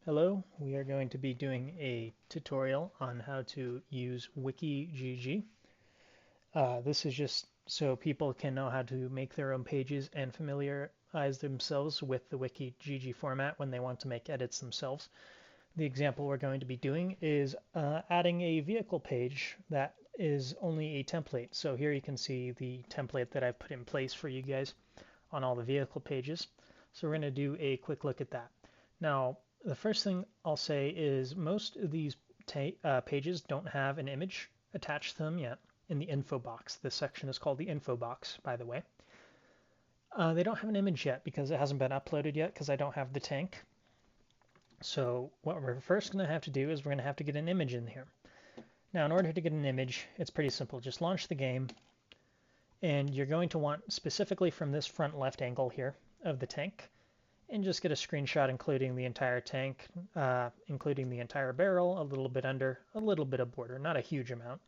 Hello, we are going to be doing a tutorial on how to use Wiki. This is just so people can know how to make their own pages and familiarize themselves with the Wiki format when they want to make edits themselves. The example we're going to be doing is adding a vehicle page that is only a template. So here you can see the template that I've put in place for you guys on all the vehicle pages. So we're going to do a quick look at that. Now, the first thing I'll say is most of these pages don't have an image attached to them yet in the info box. This section is called the info box, by the way. They don't have an image yet because it hasn't been uploaded yet because I don't have the tank. So what we're first going to have to do is we're going to have to get an image in here. Now, in order to get an image, it's pretty simple. Just launch the game, and you're going to want specifically from this front left angle here of the tank, and just get a screenshot including the entire tank, including the entire barrel, a little bit under, a little bit of border, not a huge amount.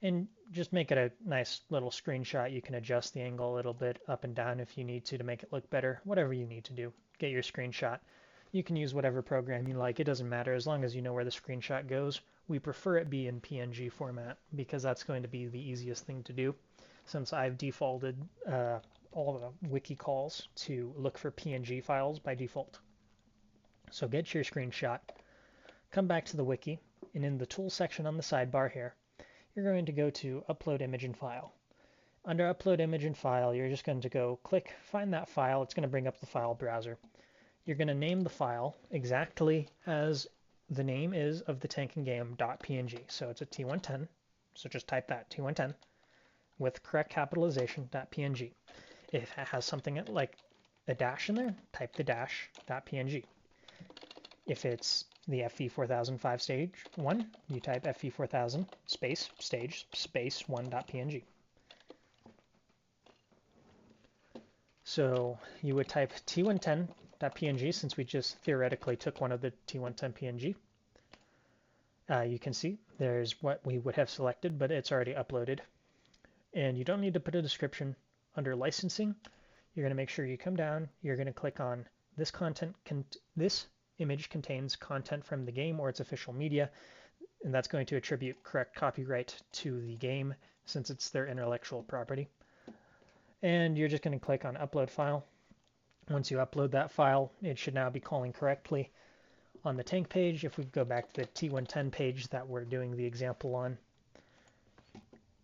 And just make it a nice little screenshot. You can adjust the angle a little bit up and down if you need to make it look better, whatever you need to do. Get your screenshot. You can use whatever program you like. It doesn't matter as long as you know where the screenshot goes. We prefer it be in PNG format because that's going to be the easiest thing to do since I've defaulted all the wiki calls to look for PNG files by default. So get your screenshot, come back to the wiki, and in the tools section on the sidebar here, you're going to go to Upload Image and File. Under Upload Image and File, you're just going to go click, find that file. It's going to bring up the file browser. You're going to name the file exactly as the name is of the tank and game.png. So it's a T110. So just type that, T110, with correct capitalization.png. If it has something like a dash in there, type the dash.png. If it's the FV4005 stage 1, you type FV4000 space stage space 1.png. So you would type T110.png since we just theoretically took one of the T110 PNG. You can see there's what we would have selected, but it's already uploaded. And you don't need to put a description. Under licensing, you're going to make sure you come down, you're going to click on this this image contains content from the game or its official media, and that's going to attribute correct copyright to the game since it's their intellectual property. And you're just going to click on upload file. Once you upload that file, it should now be calling correctly on the tank page. If we go back to the T110 page that we're doing the example on,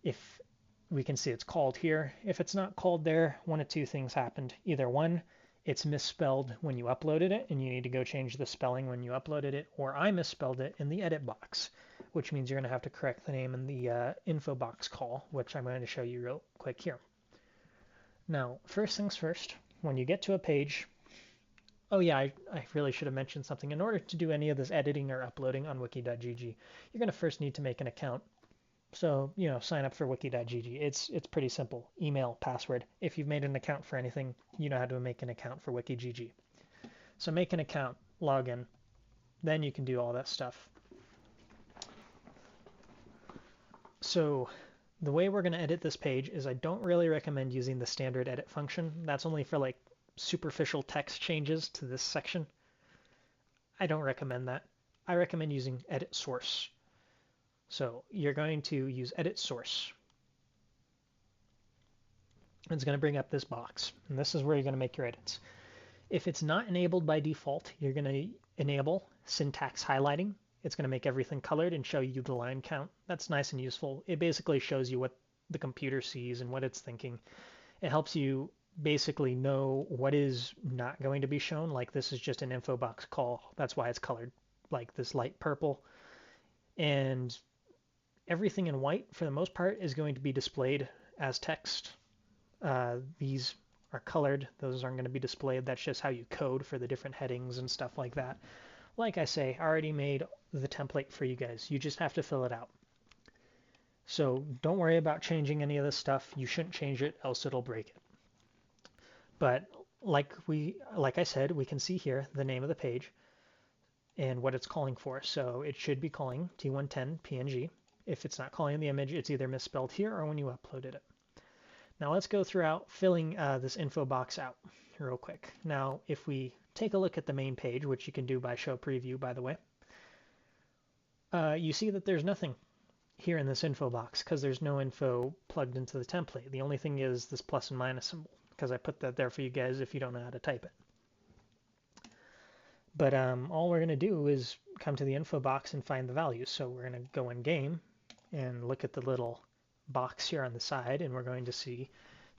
if we can see it's called here. If it's not called there, one of two things happened. Either one, it's misspelled when you uploaded it and you need to go change the spelling when you uploaded it, or I misspelled it in the edit box, which means you're going to have to correct the name in the info box call, which I'm going to show you real quick here. Now, first things first, when you get to a page, oh yeah, I really should have mentioned something. In order to do any of this editing or uploading on wiki.gg, you're going to first need to make an account. So, sign up for wiki.gg. It's pretty simple. Email, password. If you've made an account for anything, you know how to make an account for wiki.gg. So make an account, log in, then you can do all that stuff. So the way we're going to edit this page is I don't really recommend using the standard edit function. That's only for like superficial text changes to this section. I don't recommend that. I recommend using edit source. So you're going to use edit source. It's going to bring up this box, and this is where you're going to make your edits. If it's not enabled by default, you're going to enable syntax highlighting. It's going to make everything colored and show you the line count. That's nice and useful. It basically shows you what the computer sees and what it's thinking. It helps you basically know what is not going to be shown. Like this is just an info box call. That's why it's colored like this light purple. And everything in white, for the most part, is going to be displayed as text. These are colored. Those aren't going to be displayed. That's just how you code for the different headings and stuff like that. Like I say, I already made the template for you guys. You just have to fill it out. So don't worry about changing any of this stuff. You shouldn't change it, else it'll break it. But like I said, we can see here the name of the page and what it's calling for. So it should be calling T110 PNG. If it's not calling the image, it's either misspelled here or when you uploaded it. Now let's go throughout filling this info box out. real quick. Now, if we take a look at the main page, which you can do by show preview, by the way, you see that there's nothing here in this info box because there's no info plugged into the template. The only thing is this plus and minus symbol because I put that there for you guys if you don't know how to type it. But all we're going to do is come to the info box and find the values. So we're going to go in game and look at the little box here on the side, and we're going to see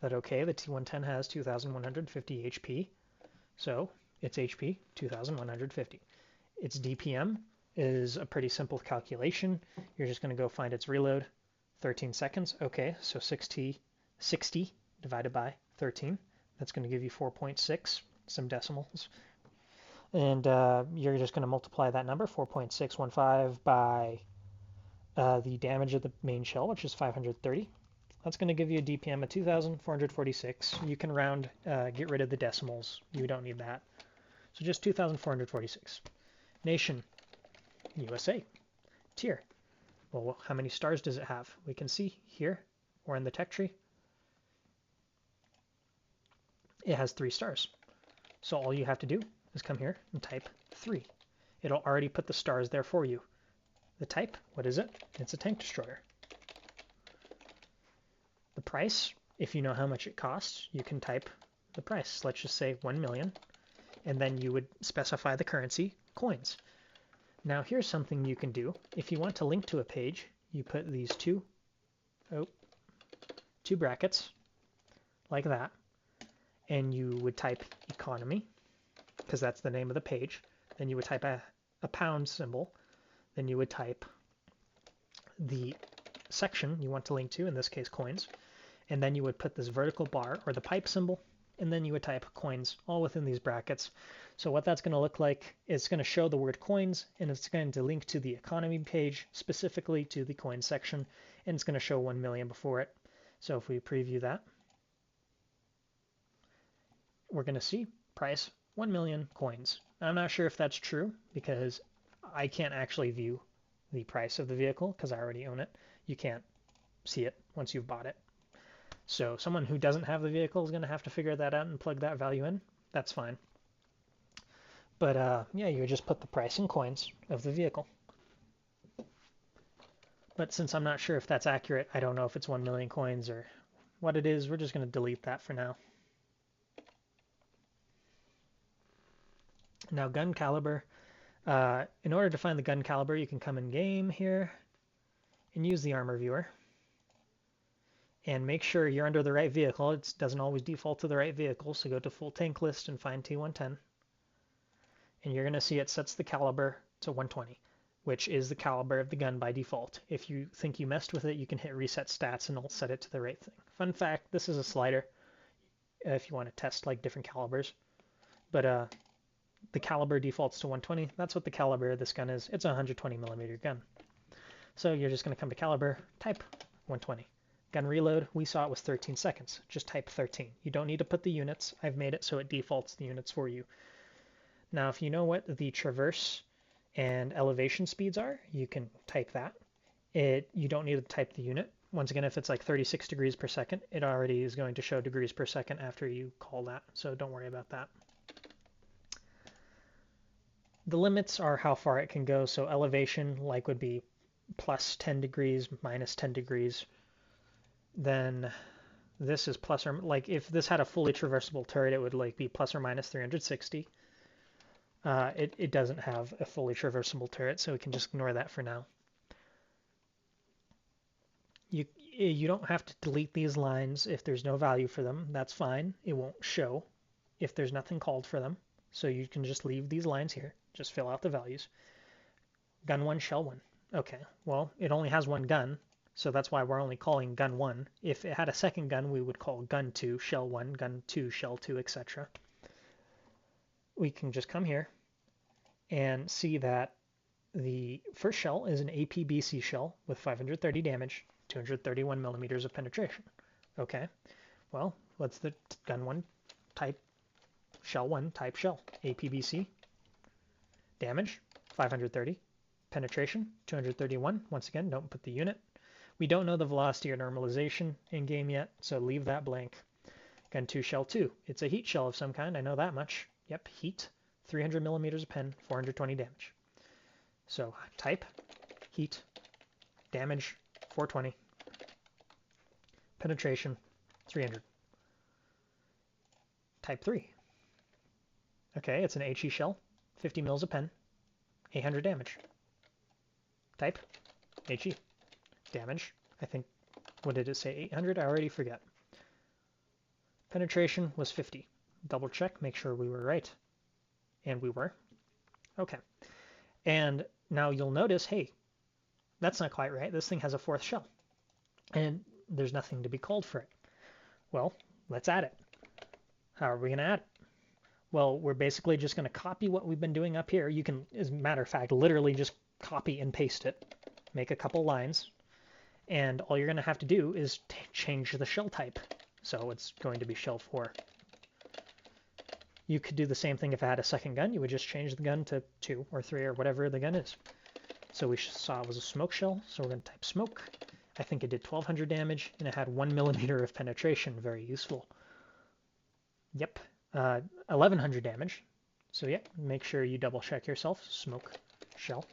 that, okay, the T110 has 2,150 HP, so its HP, 2,150. Its DPM is a pretty simple calculation. You're just going to go find its reload, 13 seconds. Okay, so 60 divided by 13. That's going to give you 4.6, some decimals. And you're just going to multiply that number, 4.615, by the damage of the main shell, which is 530. That's going to give you a DPM of 2,446. You can round, get rid of the decimals. You don't need that. So just 2,446. Nation, USA. Tier. Well, how many stars does it have? We can see here, or in the tech tree. It has 3 stars. So all you have to do is come here and type 3. It'll already put the stars there for you. The type, what is it? It's a tank destroyer. The price, if you know how much it costs, you can type the price. Let's just say 1 million, and then you would specify the currency, coins. Now here's something you can do. If you want to link to a page, you put these two brackets like that, and you would type economy, because that's the name of the page. Then you would type a pound symbol. Then you would type the section you want to link to, in this case coins, and then you would put this vertical bar or the pipe symbol, and then you would type coins all within these brackets. So what that's going to look like, it's going to show the word coins, and it's going to link to the economy page, specifically to the coin section, and it's going to show 1 million before it. So if we preview that, we're going to see price 1 million coins. I'm not sure if that's true because I can't actually view the price of the vehicle because I already own it. You can't see it once you've bought it. So someone who doesn't have the vehicle is going to have to figure that out and plug that value in. That's fine. But yeah, you would just put the price in coins of the vehicle. But since I'm not sure if that's accurate, I don't know if it's 1 million coins or what it is. We're just going to delete that for now. Now gun caliber. In order to find the gun caliber, you can come in game here and use the armor viewer. And make sure you're under the right vehicle. It doesn't always default to the right vehicle, so go to full tank list and find T110. And you're going to see it sets the caliber to 120, which is the caliber of the gun by default. If you think you messed with it, you can hit reset stats and it'll set it to the right thing. Fun fact, this is a slider if you want to test like different calibers. But the caliber defaults to 120. That's what the caliber of this gun is. It's a 120 millimeter gun. So you're just going to come to caliber, type 120. Gun reload, we saw it was 13 seconds. Just type 13. You don't need to put the units. I've made it so it defaults the units for you. Now, if you know what the traverse and elevation speeds are, you can type that. You don't need to type the unit. Once again, if it's like 36 degrees per second, it already is going to show degrees per second after you call that. So don't worry about that. The limits are how far it can go. So elevation, like, would be plus 10 degrees, minus 10 degrees. Then this is plus or, like, if this had a fully traversable turret, it would like be plus or minus 360. It doesn't have a fully traversable turret, so we can just ignore that for now. You don't have to delete these lines if there's no value for them. That's fine. It won't show if there's nothing called for them. So you can just leave these lines here. Just fill out the values. Gun 1, shell 1. Okay, well, it only has one gun, so that's why we're only calling gun 1. If it had a second gun, we would call gun 2, shell 1, gun 2, shell 2, etc. We can just come here and see that the first shell is an APBC shell with 530 damage, 231 millimeters of penetration. Okay, well, what's the gun 1 type, shell 1 type shell? APBC, damage, 530, penetration, 231. Once again, don't put the unit. We don't know the velocity or normalization in game yet, so leave that blank. Gun 2 shell 2. It's a heat shell of some kind, I know that much. Yep, heat, 300 millimeters of pen, 420 damage. So type, heat, damage, 420, penetration, 300. Type 3. Okay, it's an HE shell, 50 mils of pen, 800 damage. Type, HE, damage, I think, what did it say, 800? I already forget. Penetration was 50. Double check, make sure we were right. And we were. Okay. And now you'll notice, hey, that's not quite right. This thing has a 4th shell. And there's nothing to be called for it. Well, let's add it. How are we going to add it? Well, we're basically just going to copy what we've been doing up here. You can, as a matter of fact, literally just copy and paste it. Make a couple lines. And all you're going to have to do is change the shell type. So it's going to be shell 4. You could do the same thing if I had a second gun. You would just change the gun to 2 or 3 or whatever the gun is. So we saw it was a smoke shell, so we're going to type smoke. I think it did 1200 damage, and it had 1 millimeter of penetration. Very useful. Yep, 1100 damage. So yeah, make sure you double check yourself. Smoke shell.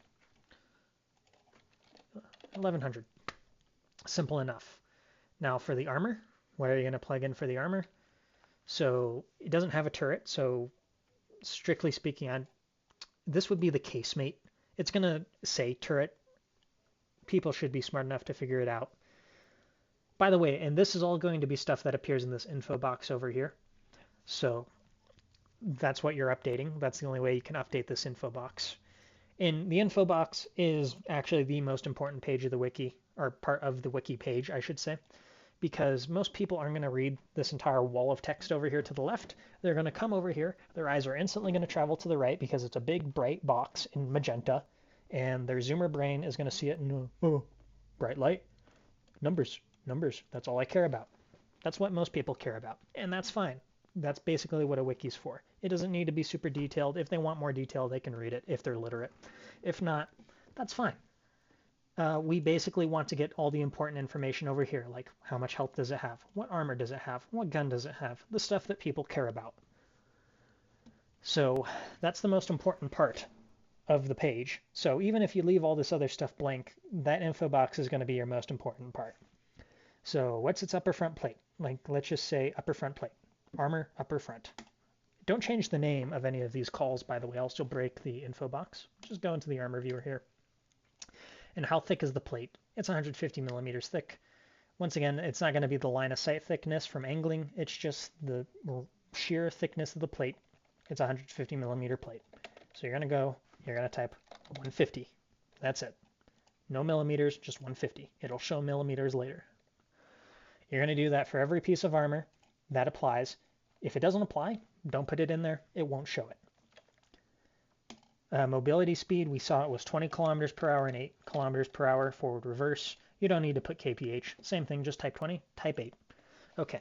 1100. Simple enough. Now for the armor, what are you going to plug in for the armor? So it doesn't have a turret, so strictly speaking, this would be the casemate. It's going to say turret. People should be smart enough to figure it out. By the way, and this is all going to be stuff that appears in this info box over here. So that's what you're updating. That's the only way you can update this info box. And the info box is actually the most important page of the wiki, or part of the wiki page, I should say, because most people aren't going to read this entire wall of text over here to the left. They're going to come over here. Their eyes are instantly going to travel to the right because it's a big, bright box in magenta, and their zoomer brain is going to see it and, oh, bright light, numbers, numbers. That's all I care about. That's what most people care about, and that's fine. That's basically what a wiki's for. It doesn't need to be super detailed. If they want more detail, they can read it if they're literate. If not, that's fine. We basically want to get all the important information over here, like how much health does it have, what armor does it have, what gun does it have, the stuff that people care about. So that's the most important part of the page. So even if you leave all this other stuff blank, that info box is going to be your most important part. So what's its upper front plate? Like, let's just say upper front plate. Armor, upper front. Don't change the name of any of these calls, by the way, else you'll break the info box. Just go into the armor viewer here. And how thick is the plate? It's 150 millimeters thick. Once again, it's not going to be the line of sight thickness from angling. It's just the sheer thickness of the plate. It's a 150 millimeter plate. So you're going to type 150. That's it. No millimeters, just 150. It'll show millimeters later. You're going to do that for every piece of armor. That applies. If it doesn't apply, don't put it in there. It won't show it. Mobility speed, we saw it was 20 kilometers per hour and 8 kilometers per hour forward reverse. You don't need to put kph. Same thing, just type 20, type 8. Okay.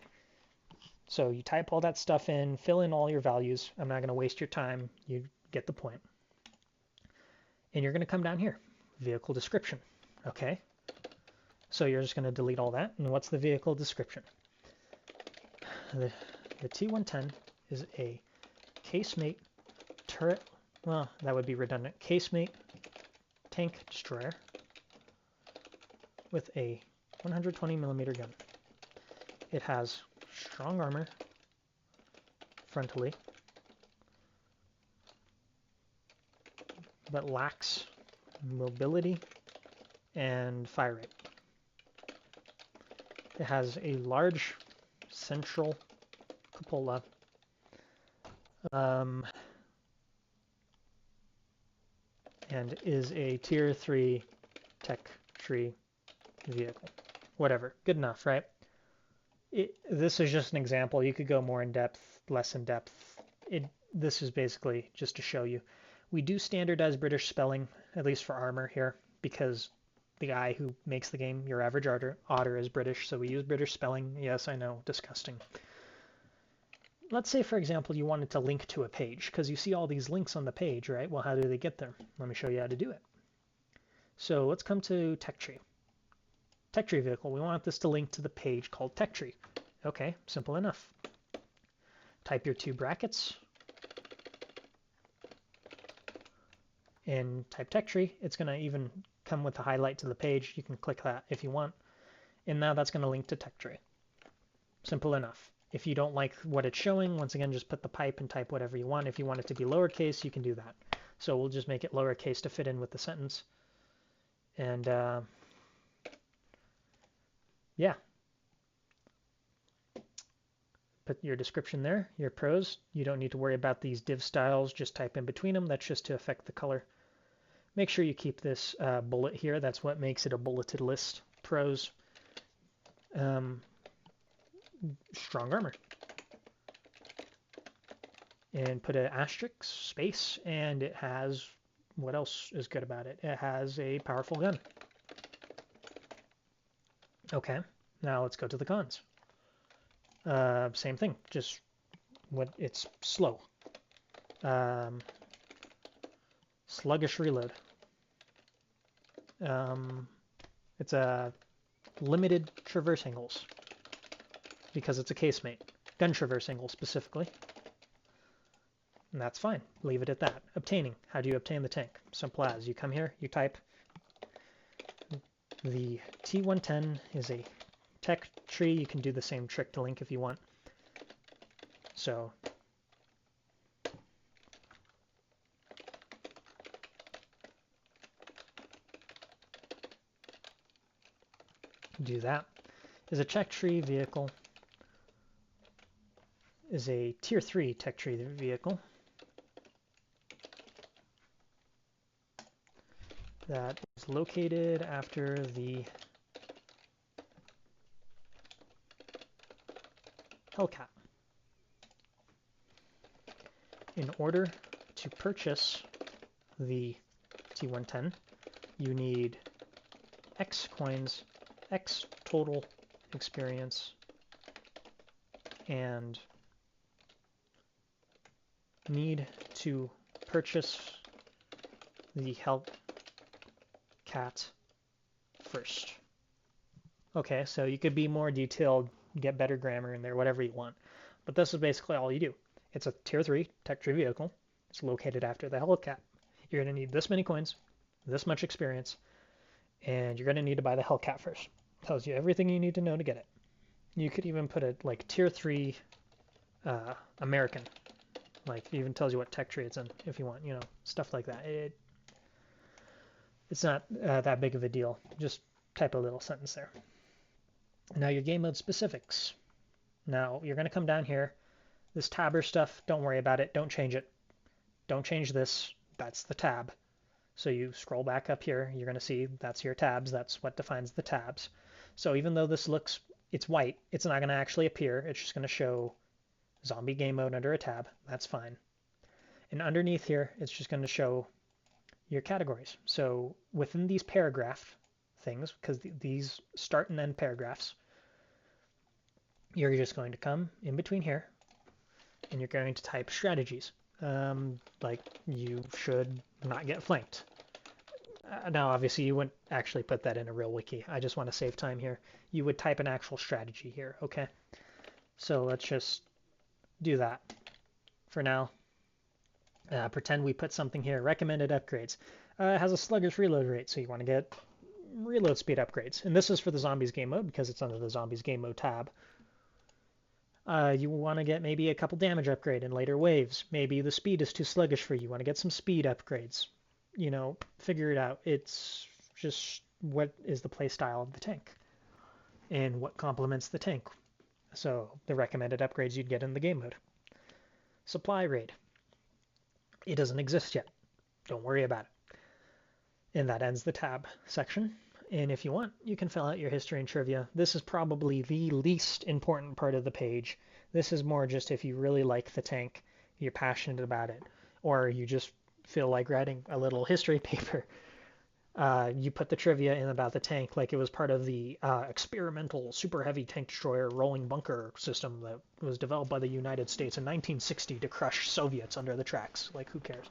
So you type all that stuff in, fill in all your values. I'm not going to waste your time. You get the point. And you're going to come down here, vehicle description. Okay. So you're just going to delete all that. And what's the vehicle description? The T110 is a casemate turret. Well, that would be redundant. Casemate tank destroyer with a 120 millimeter gun. It has strong armor frontally, but lacks mobility and fire rate. It has a large central cupola. And is a tier 3 tech tree vehicle. Whatever. Good enough, right? This is just an example. You could go more in depth, less in depth. This is basically just to show you. We do standardize British spelling, at least for armor here, because the guy who makes the game, your average otter is British, so we use British spelling. Yes, I know, disgusting. Let's say, for example, you wanted to link to a page, because you see all these links on the page, right? Well, how do they get there? Let me show you how to do it. So let's come to tech tree. Tech tree vehicle. We want this to link to the page called tech tree. Okay, simple enough. type your 2 brackets, and type tech tree. It's going to even come with a highlight to the page. You can click that if you want. And now that's going to link to tech tree. Simple enough. If you don't like what it's showing, once again, just put the pipe and type whatever you want. If you want it to be lowercase, you can do that. So we'll just make it lowercase to fit in with the sentence. And yeah. Put your description there, your prose. You don't need to worry about these div styles. Just type in between them. That's just to affect the color. Make sure you keep this bullet here. That's what makes it a bulleted list. Prose. Strong armor. And put an asterisk, space, and it has, what else is good about it? It has a powerful gun. Okay, now let's go to the cons. Same thing, just it's slow. Sluggish reload. It's a limited traverse angles because it's a casemate. Gun traverse angle specifically. And that's fine. Leave it at that. Obtaining. How do you obtain the tank? Simple as you come here, you type the T110 is a tech tree. You can do the same trick to link if you want. So do that. Is a tech tree vehicle. Is a tier 3 tech tree vehicle. That is located after the Hellcat. In order to purchase the T110, you need X coins, X total experience, and need to purchase the Hellcat first. Okay, so you could be more detailed, get better grammar in there, whatever you want. But this is basically all you do. It's a tier 3 tech tree vehicle. It's located after the Hellcat. You're going to need this many coins, this much experience, and you're going to need to buy the Hellcat first. Tells you everything you need to know to get it. You could even put it like tier 3 American. Like it even tells you what tech tree it's in if you want, you know, stuff like that. It's not that big of a deal. Just type a little sentence there. Now your game mode specifics. Now you're going to come down here. This tabber stuff, don't worry about it. Don't change it. Don't change this. That's the tab. So you scroll back up here. You're going to see that's your tabs. That's what defines the tabs. So even though this looks, it's white, it's not going to actually appear. It's just going to show zombie game mode under a tab. That's fine. And underneath here, it's just going to show your categories. So within these paragraph things, because these start and end paragraphs, you're just going to come in between here and you're going to type strategies. Like you should not get flanked. Now, obviously, you wouldn't actually put that in a real wiki. I just want to save time here. You would type an actual strategy here, okay? So let's just do that for now. Pretend we put something here. Recommended upgrades. It has a sluggish reload rate, so you want to get reload speed upgrades. And this is for the zombies game mode because it's under the zombies game mode tab. You want to get maybe a couple damage upgrade in later waves. Maybe the speed is too sluggish for you. You want to get some speed upgrades. You know, figure it out. It's just what is the play style of the tank and what complements the tank. So the recommended upgrades you'd get in the game mode. Supply rate. It doesn't exist yet. Don't worry about it. And that ends the tab section. And if you want, you can fill out your history and trivia. This is probably the least important part of the page. This is more just if you really like the tank, you're passionate about it, or you just feel like writing a little history paper. You put the trivia in about the tank like it was part of the experimental super heavy tank destroyer rolling bunker system that was developed by the United States in 1960 to crush Soviets under the tracks. Like, who cares?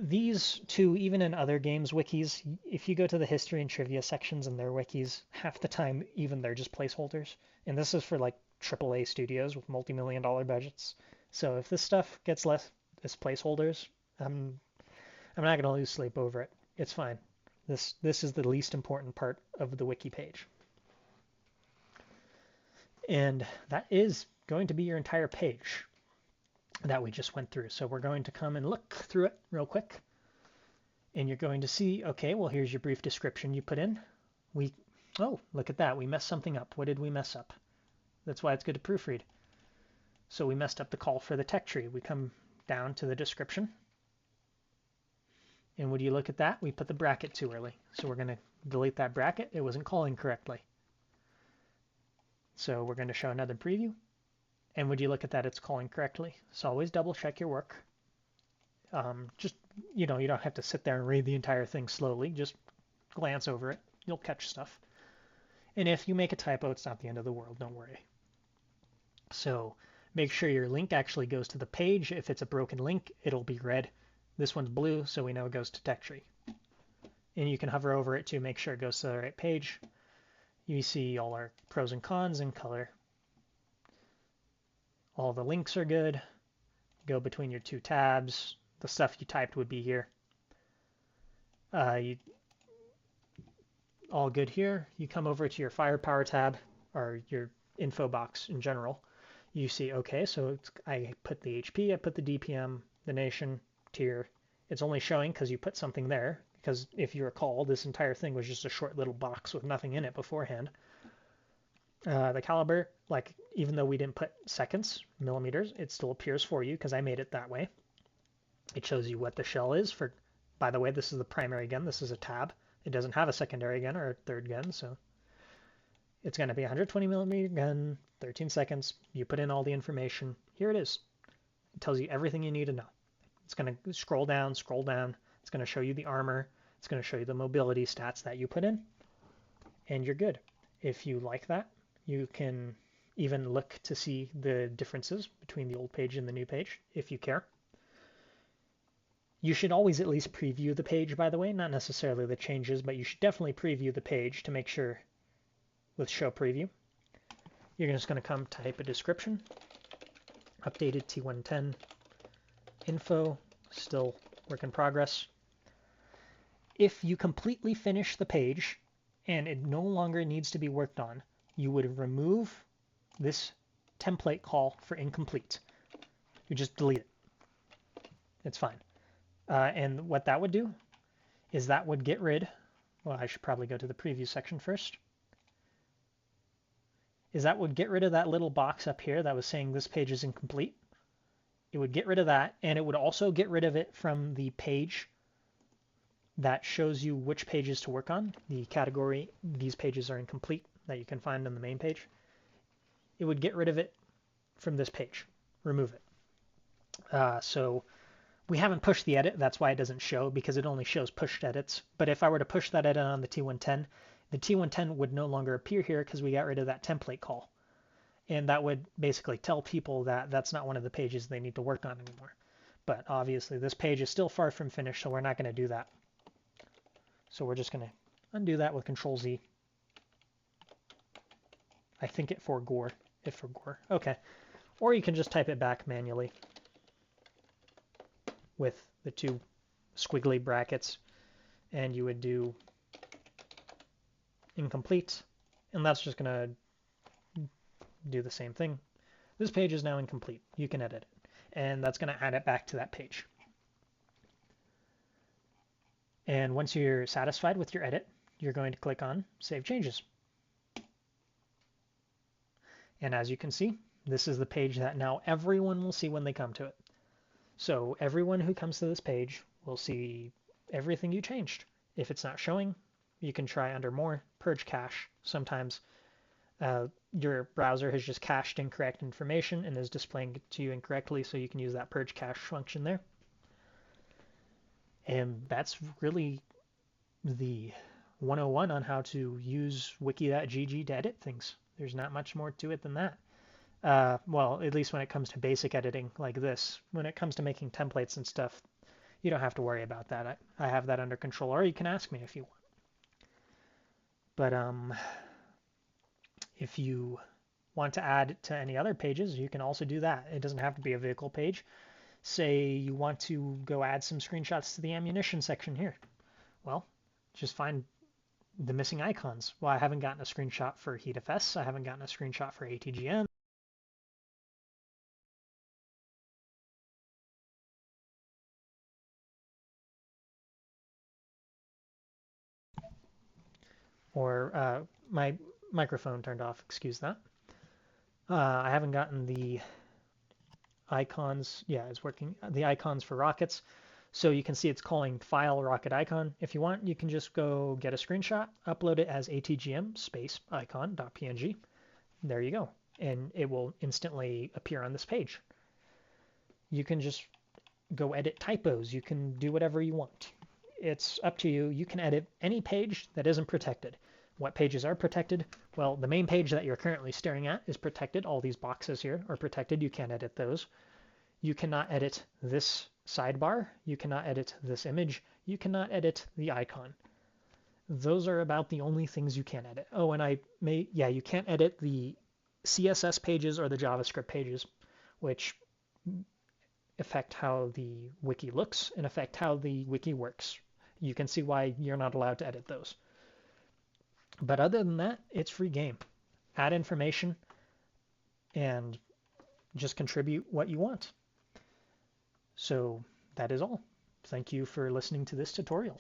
These two, even in other games wikis, if you go to the history and trivia sections in their wikis, half the time even they're just placeholders. And this is for like AAA studios with multi-million-dollar budgets. So if this stuff gets less as placeholders, I'm not going to lose sleep over it. It's fine. This is the least important part of the wiki page. And that is going to be your entire page that we just went through. So we're going to come and look through it real quick. And you're going to see, okay, well, here's your brief description you put in. Oh, look at that. We messed something up. What did we mess up? That's why it's good to proofread. So we messed up the call for the tech tree. We come down to the description. And would you look at that? We put the bracket too early. So we're going to delete that bracket. It wasn't calling correctly. So we're going to show another preview. And would you look at that? It's calling correctly. So always double check your work. Just, you don't have to sit there and read the entire thing slowly. Just glance over it. You'll catch stuff. And if you make a typo, it's not the end of the world. Don't worry. So make sure your link actually goes to the page. If it's a broken link, it'll be red. This one's blue, so we know it goes to tech tree. And you can hover over it to make sure it goes to the right page. You see all our pros and cons in color. All the links are good. Go between your two tabs. The stuff you typed would be here. All good here. You come over to your firepower tab, or your info box in general. You see, okay, so I put the HP, I put the DPM, the nation, tier. It's only showing because you put something there, because if you recall, this entire thing was just a short little box with nothing in it beforehand. The caliber, like, even though we didn't put seconds, millimeters, it still appears for you because I made it that way. It shows you what the shell is for, by the way, this is the primary gun. This is a tab. It doesn't have a secondary gun or a third gun, so it's going to be a 120 millimeter gun, 13 seconds. You put in all the information. Here it is. It tells you everything you need to know. It's going to scroll down, scroll down. It's going to show you the armor. It's going to show you the mobility stats that you put in, and you're good. If you like that, you can even look to see the differences between the old page and the new page, if you care. You should always at least preview the page, by the way, not necessarily the changes, but you should definitely preview the page to make sure with show preview. You're just going to come type a description, updated T110, info, still work in progress. If you completely finish the page and it no longer needs to be worked on, you would remove this template call for incomplete. You just delete it. It's fine. And what that would do is that would get rid, well, I should probably go to the preview section first, is that would get rid of that little box up here that was saying this page is incomplete. It would get rid of that, and it would also get rid of it from the page that shows you which pages to work on, the category, these pages are incomplete, that you can find on the main page. It would get rid of it from this page, remove it. So we haven't pushed the edit, that's why it doesn't show, because it only shows pushed edits. But if I were to push that edit on the T110, the T110 would no longer appear here because we got rid of that template call. And that would basically tell people that that's not one of the pages they need to work on anymore. But obviously this page is still far from finished, so we're not going to do that. So we're just going to undo that with Control Z. I think it for gore. If for gore. Okay. Or you can just type it back manually with the two squiggly brackets, and you would do incomplete, and that's just going to do the same thing. This page is now incomplete. You can edit it, and that's going to add it back to that page. And once you're satisfied with your edit, you're going to click on Save Changes. And as you can see, this is the page that now everyone will see when they come to it. So everyone who comes to this page will see everything you changed. If it's not showing, you can try under More, Purge Cache. Sometimes your browser has just cached incorrect information and is displaying it to you incorrectly, so you can use that Purge Cache function there. And that's really the 101 on how to use wiki.gg to edit things. There's not much more to it than that. Well, at least when it comes to basic editing like this. When it comes to making templates and stuff, you don't have to worry about that. I have that under control, or you can ask me if you want. But if you want to add to any other pages, you can also do that. It doesn't have to be a vehicle page. Say you want to go add some screenshots to the ammunition section here. Well, just find the missing icons. Well, I haven't gotten a screenshot for HeatFS. I haven't gotten a screenshot for ATGM. Or my microphone turned off, excuse that. I haven't gotten the icons. Yeah, it's working. The icons for rockets. So you can see it's calling file rocket icon. If you want, you can just go get a screenshot, upload it as atgm space icon.png. There you go. And it will instantly appear on this page. You can just go edit typos. You can do whatever you want. It's up to you. You can edit any page that isn't protected. What pages are protected? Well, the main page that you're currently staring at is protected. All these boxes here are protected. You can't edit those. You cannot edit this sidebar. You cannot edit this image. You cannot edit the icon. Those are about the only things you can edit. Oh, and you can't edit the CSS pages or the JavaScript pages, which affect how the wiki looks and affect how the wiki works. You can see why you're not allowed to edit those. But other than that, it's free game. Add information and just contribute what you want. So that is all. Thank you for listening to this tutorial.